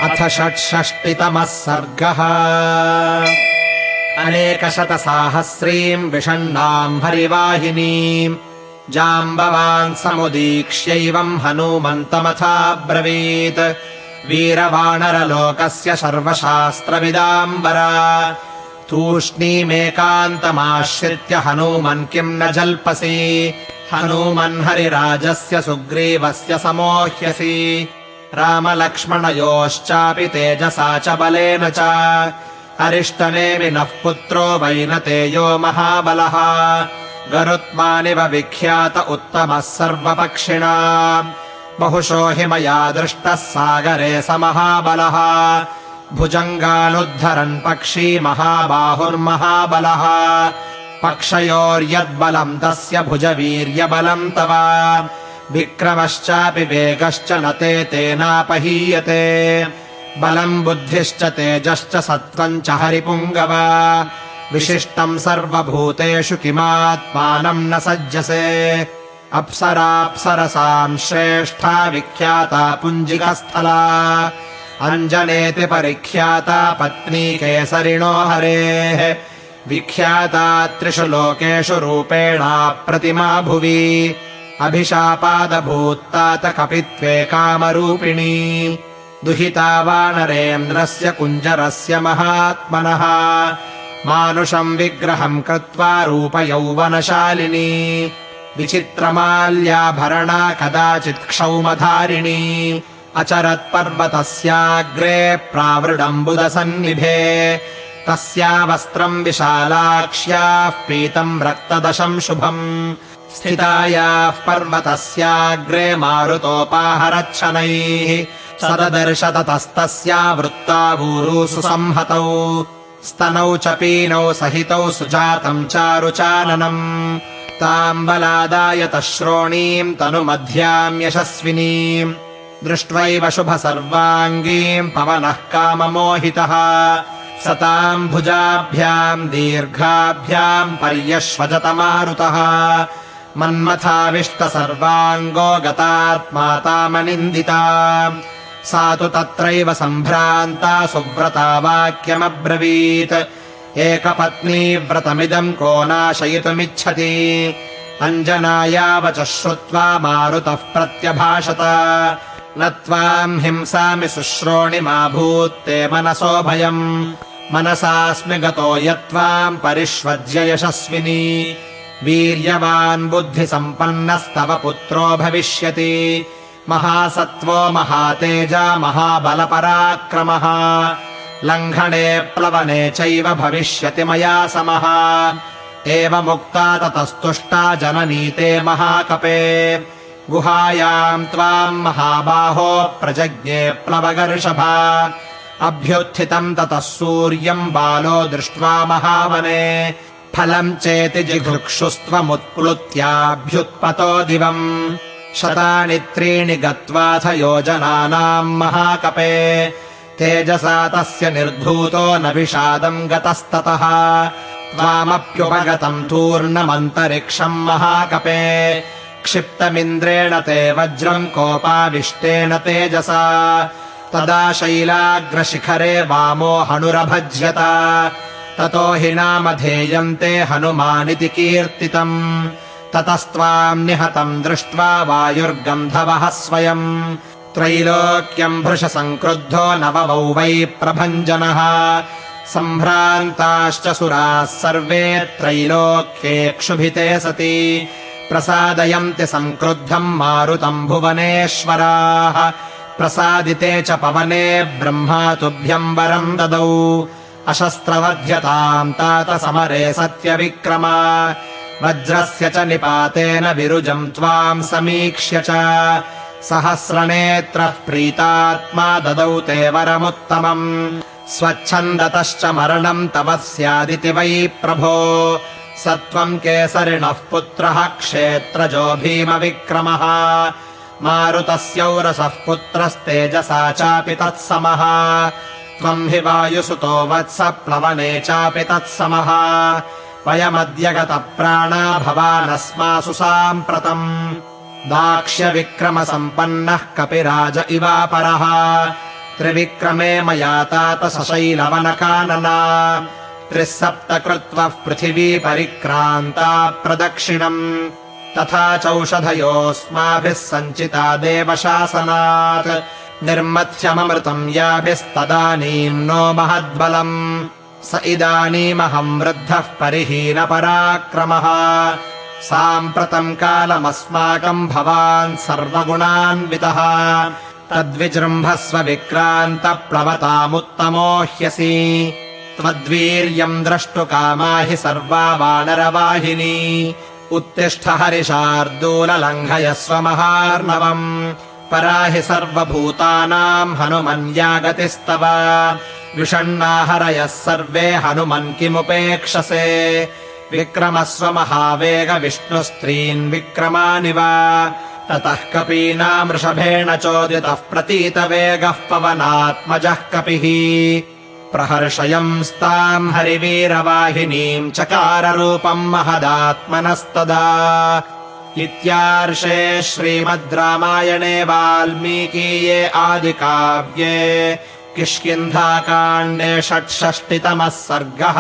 अथ षट्षष्टितमः सर्गः। अनेकशतसाहस्रीम् विषण्णाम् हरिवाहिनीम् जाम्बवान् समुदीक्ष्यैवम् हनूमन्तमथाब्रवीत्। वीरवानरलोकस्य सर्वशास्त्रविदाम्बरा तूष्णीमेकान्तमाश्रित्य हनूमन् किम् न जल्पसि। हनूमन् हरिराजस्य सुग्रीवस्य समोह्यसि। रामलक्ष्मणयोश्चापि तेजसा च बलेन च अरिष्टनेमिनः पुत्रो वैनतेयो महाबलः। गरुत्मानिव विख्यात उत्तमः सर्वपक्षिणा बहुशो हि मया दृष्टः सागरे स महाबलः। भुजङ्गानुद्धरन् पक्षी महाबाहुर्महाबलः। पक्षयोर्यद्बलम् तस्य भुजवीर्यबलम् तव विक्रमश्चापि वेगश्च न तेनापहीयते। बलम् बुद्धिश्च तेजश्च सत्त्वम् च हरिपुङ्गव विशिष्टम् सर्वभूतेषु किमात्मानम् न सज्जसे। अप्सराप्सरसाम् श्रेष्ठा विख्याता पुञ्जिकस्थला अञ्जनेति परिख्याता पत्नी केसरिणो हरेः। विख्याता त्रिषु लोकेषु रूपेणा प्रतिमा भुवि अभिशापादभूत्तात कपित्वे कामरूपिणी। दुहिता वानरेन्द्रस्य कुञ्जरस्य महात्मनः मानुषम् विग्रहम् कृत्वा रूपयौवनशालिनी। विचित्रमाल्याभरणा कदाचित् क्षौमधारिणी अचरत्पर्वतस्याग्रे प्रावृडम्बुदसन्निभे। तस्या वस्त्रम् विशालाक्ष्याः पीतम् रक्तदशम् शुभम्। स्थितायाः पर्वतस्याग्रे मारुतोपाहरच्छनैः सददर्श ततस्तस्या वृत्तावूरुषु संहतौ। स्तनौ च पीनौ सहितौ सुजातम् चारुचाननम्। ताम्बलादायतः श्रोणीम् तनुमध्याम् यशस्विनीम् दृष्ट्वैव शुभसर्वाङ्गीम् पवनः काममोहितः। सताम् भुजाभ्याम् दीर्घाभ्याम् पर्यश्वजतमारुतः। मन्मथाविष्टसर्वाङ्गो गतात्मा तामनिन्दिता। सा तु तत्रैव सम्भ्रान्ता सुव्रता वाक्यमब्रवीत्। एकपत्नी व्रतमिदम् को नाशयितुमिच्छति। अञ्जनाया वचः श्रुत्वा मारुतः प्रत्यभाषत। न त्वाम् हिंसामि शुश्रोणिमाभूत्ते मनसो भयम्। मनसास्मि गतो यत्त्वाम् परिष्वज्य यशस्विनी। वीर्यवान् बुद्धिसम्पन्नस्तव पुत्रो भविष्यति। महासत्त्वो महातेजा महाबलपराक्रमः। लङ्घने प्लवने चैव भविष्यति मया समः। एवमुक्ता ततस्तुष्टा जननीते महाकपे। गुहायाम् त्वाम् महाबाहो प्रजज्ञे प्लवगर्षभा। अभ्युत्थितम् ततः सूर्यम् बालो दृष्ट्वा महावने। फलम् चेति जिघृक्षुस्त्वमुत्प्लुत्याभ्युत्पतो दिवम्। शतानि त्रीणि गत्वाथ योजनानाम् महाकपे। तेजसा तस्य निर्धूतो न विषादम् गतस्ततः। त्वामप्युपगतम् तूर्णमन्तरिक्षम् महाकपे। क्षिप्तमिन्द्रेण ते वज्रम् कोपाविष्टेन तेजसा। तदा शैलाग्रशिखरे वामो हनुरभज्यत। ततो हि नामधेयम् ते हनुमानिति कीर्तितम्। ततस्त्वाम् निहतम् दृष्ट्वा वायुर्गन्धवः स्वयम्। त्रैलोक्यम् भृशसङ्क्रुद्धो नववौ वै प्रभञ्जनः। सम्भ्रान्ताश्च सुराः सर्वे त्रैलोक्ये क्षुभिते सति। प्रसादयन्ति सङ्क्रुद्धम् मारुतम् भुवनेश्वराः। प्रसादिते च पवने ब्रह्मा तुभ्यम् वरम् ददौ। अशस्त्रवध्यताम् तात समरे सत्यविक्रमा। वज्रस्य च निपातेन विरुजम् त्वाम् समीक्ष्य च। सहस्रनेत्रः प्रीतात्मा ददौ ते वरमुत्तमम्। स्वच्छन्दतश्च मरणम् तव स्यादिति वै प्रभो। सत्त्वम् केसरिणः पुत्रः क्षेत्रजो भीमविक्रमः। मारुतस्यौरसः पुत्रस्तेजसा चापि तत्समः। त्वम् हि वायुसुतो वत्स प्लवने चापि तत्समः। वयमद्य गतप्राणा भवानस्मासु साम्प्रतम्। दाक्ष्यविक्रमसम्पन्नः कपिराज इवापरः। त्रिविक्रमे मया तात सशैलवनकानना 37 कृत्वः पृथिवी परिक्रान्ता प्रदक्षिणम् तथा चौषधयोऽस्माभिः सञ्चिता देवशासनात् निर्मथ्यममृतम् याभिस्तदानीम् नो महद्बलम् स इदानीमहम् वृद्धः परिहीनपराक्रमः साम्प्रतम् कालमस्माकम् भवान् सर्वगुणान्वितः तद्विजृम्भस्व विक्रान्तप्लवतामुत्तमो ह्यसि त्वद्वीर्यम् द्रष्टुकामा हि सर्वा वानरवाहिनी उत्तिष्ठ हरिशार्दूललङ्घयस्व महार्णवम् पराहि सर्वभूतानाम् हनुमन्यागतिस्तव विषण्णाहरयः सर्वे हनुमन् किमुपेक्षसे विक्रमस्व महावेग विष्णुस्त्रीन् विक्रमानिव ततः कपीनामृषभेण चोदितः प्रतीतवेगः पवनात्मजः कपिः प्रहर्षयंस्ताम् हरिवीरवाहिनीम् चकाररूपम् महदात्मनस्तदा इत्यार्षे श्रीमद् रामायणे वाल्मीकीये आदिकाव्ये किष्किन्धाकाण्डे 66तमः सर्गः।